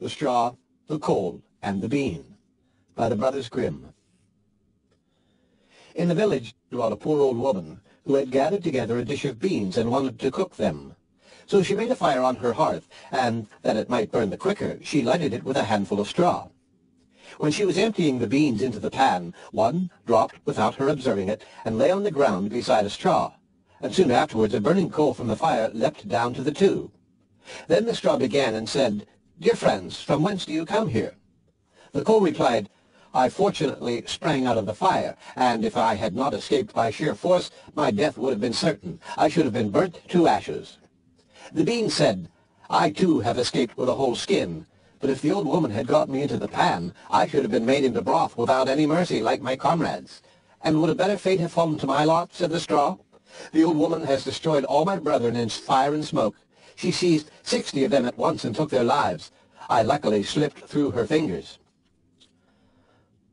The Straw, the Coal, and the Bean, by the Brothers Grimm. In the village dwelt a poor old woman who had gathered together a dish of beans and wanted to cook them. So she made a fire on her hearth, and, that it might burn the quicker, she lighted it with a handful of straw. When she was emptying the beans into the pan, one dropped without her observing it, and lay on the ground beside a straw, and soon afterwards a burning coal from the fire leapt down to the two. Then the straw began and said, "Dear friends, from whence do you come here?" The coal replied, "I fortunately sprang out of the fire, and if I had not escaped by sheer force, my death would have been certain. I should have been burnt to ashes." The bean said, "I too have escaped with a whole skin, but if the old woman had got me into the pan, I should have been made into broth without any mercy like my comrades." "And would a better fate have fallen to my lot?" said the straw. "The old woman has destroyed all my brethren in fire and smoke. She seized 60 of them at once and took their lives. I luckily slipped through her fingers."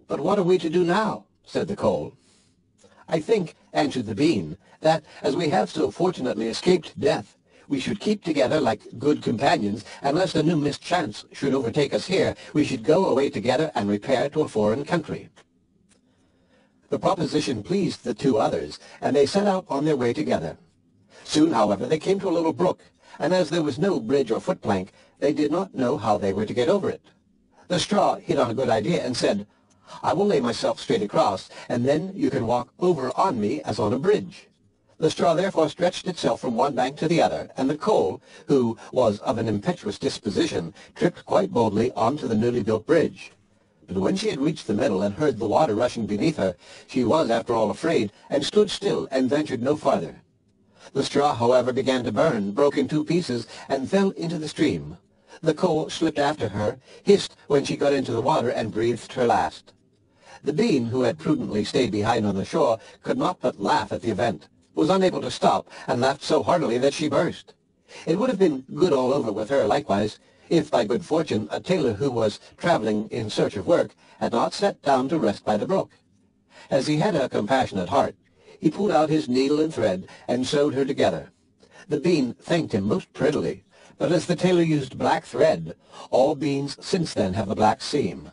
"But what are we to do now?" said the coal. "I think," answered the bean, "that, as we have so fortunately escaped death, we should keep together like good companions, and lest a new mischance should overtake us here, we should go away together and repair to a foreign country." The proposition pleased the two others, and they set out on their way together. Soon, however, they came to a little brook, and as there was no bridge or footplank, they did not know how they were to get over it. The straw hit on a good idea and said, "I will lay myself straight across, and then you can walk over on me as on a bridge." The straw therefore stretched itself from one bank to the other, and the coal, who was of an impetuous disposition, tripped quite boldly onto the newly built bridge. But when she had reached the middle and heard the water rushing beneath her, she was after all afraid, and stood still and ventured no farther. The straw, however, began to burn, broke in two pieces, and fell into the stream. The coal slipped after her, hissed when she got into the water, and breathed her last. The bean, who had prudently stayed behind on the shore, could not but laugh at the event, was unable to stop, and laughed so heartily that she burst. It would have been good all over with her likewise, if by good fortune a tailor who was travelling in search of work had not sat down to rest by the brook. As he had a compassionate heart, he pulled out his needle and thread, and sewed her together. The bean thanked him most prettily, but as the tailor used black thread, all beans since then have a black seam.